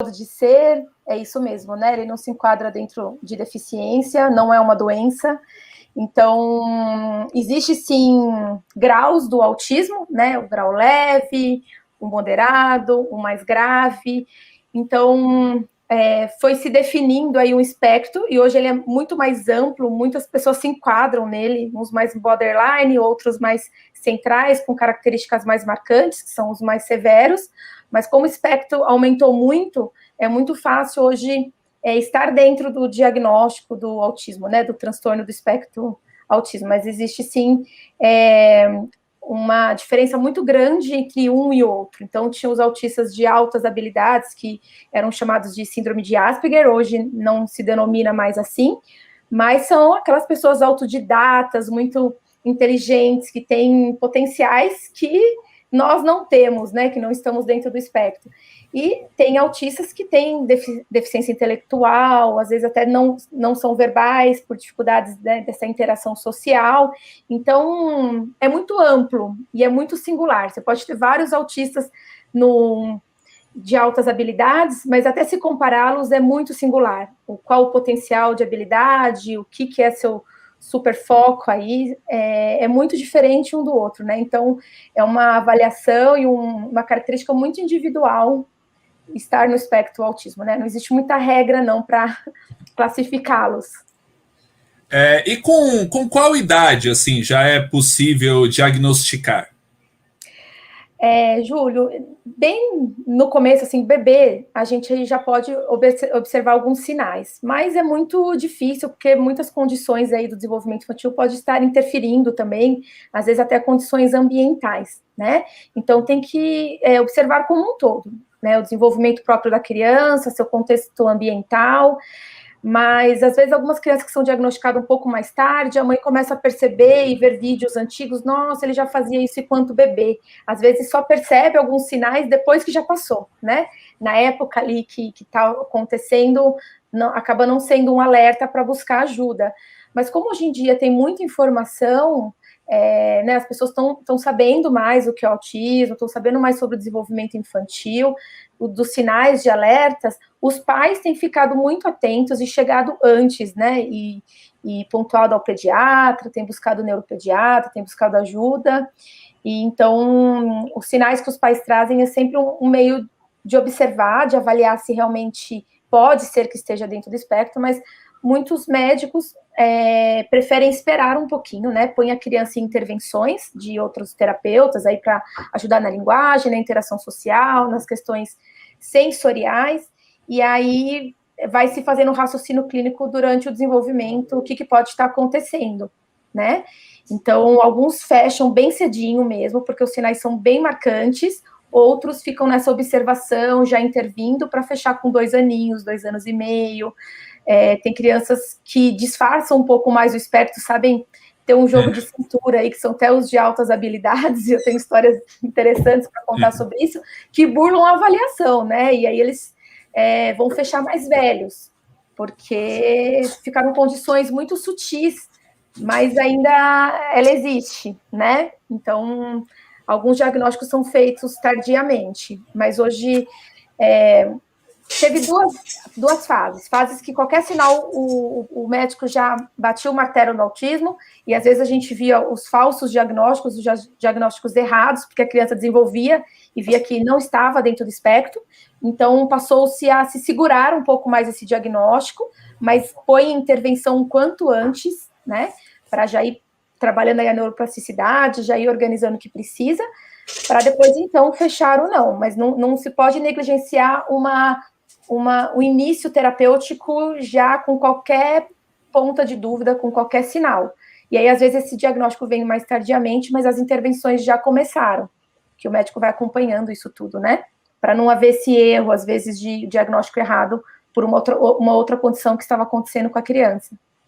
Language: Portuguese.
de ser, é isso mesmo, né? Ele não se enquadra dentro de deficiência, não é uma doença. Então, existe sim graus do autismo, né? O grau leve, o moderado, o mais grave. Então, foi se definindo aí um espectro, e hoje ele é muito mais amplo, muitas pessoas se enquadram nele, uns mais borderline, outros mais centrais, com características mais marcantes, que são os mais severos, mas como o espectro aumentou muito, é muito fácil hoje estar dentro do diagnóstico do autismo, né, do transtorno do espectro autismo, mas existe sim uma diferença muito grande entre um e outro. Então, tinha os autistas de altas habilidades, que eram chamados de síndrome de Asperger, hoje não se denomina mais assim, mas são aquelas pessoas autodidatas, muito inteligentes, que têm potenciais que nós não temos, né, que não estamos dentro do espectro. E tem autistas que têm deficiência intelectual, às vezes até não são verbais, por dificuldades, né, dessa interação social. Então, é muito amplo e é muito singular. Você pode ter vários autistas de altas habilidades, mas até se compará-los é muito singular. Qual o potencial de habilidade, o que é seu super foco aí, é muito diferente um do outro, né? Então, é uma avaliação e uma característica muito individual estar no espectro do autismo, né? Não existe muita regra, não, para classificá-los. E com qual idade, assim, já é possível diagnosticar? Júlio, bem no começo, assim, bebê, a gente já pode observar alguns sinais, mas é muito difícil, porque muitas condições aí do desenvolvimento infantil podem estar interferindo também, às vezes até condições ambientais, né? Então, tem que observar como um todo, né? O desenvolvimento próprio da criança, seu contexto ambiental. Mas, às vezes, algumas crianças que são diagnosticadas um pouco mais tarde, a mãe começa a perceber e ver vídeos antigos, nossa, ele já fazia isso enquanto bebê. Às vezes, só percebe alguns sinais depois que já passou, né? Na época ali que está acontecendo, acaba não sendo um alerta para buscar ajuda. Mas como hoje em dia tem muita informação, né, as pessoas estão sabendo mais o que é autismo, estão sabendo mais sobre o desenvolvimento infantil, dos sinais de alertas, os pais têm ficado muito atentos e chegado antes, né, e pontuado ao pediatra, tem buscado neuropediatra, tem buscado ajuda, e então os sinais que os pais trazem é sempre um meio de observar, de avaliar se realmente pode ser que esteja dentro do espectro, mas muitos médicos preferem esperar um pouquinho, né? Põe a criança em intervenções de outros terapeutas aí para ajudar na linguagem, na interação social, nas questões sensoriais, e aí vai se fazendo um raciocínio clínico durante o desenvolvimento, o que pode estar acontecendo, né? Então, alguns fecham bem cedinho mesmo, porque os sinais são bem marcantes, outros ficam nessa observação, já intervindo para fechar com 2 aninhos, 2 anos e meio. Tem crianças que disfarçam um pouco mais o espectro, sabem ter um jogo de cintura aí, que são até os de altas habilidades, e eu tenho histórias interessantes para contar sobre isso, que burlam a avaliação, né? E aí eles vão fechar mais velhos, porque ficaram condições muito sutis, mas ainda ela existe, né? Então, alguns diagnósticos são feitos tardiamente, mas hoje teve duas fases que qualquer sinal o médico já batia o martelo no autismo, e às vezes a gente via os falsos diagnósticos, os diagnósticos errados, porque a criança desenvolvia e via que não estava dentro do espectro, então passou-se a se segurar um pouco mais esse diagnóstico, mas põe intervenção o quanto antes, né, para já ir trabalhando aí a neuroplasticidade, já ir organizando o que precisa, para depois, então, fechar ou não, mas não se pode negligenciar o início terapêutico já com qualquer ponta de dúvida, com qualquer sinal. E aí, às vezes, esse diagnóstico vem mais tardiamente, mas as intervenções já começaram, que o médico vai acompanhando isso tudo, né? Para não haver esse erro, às vezes, de diagnóstico errado por uma outra condição que estava acontecendo com a criança.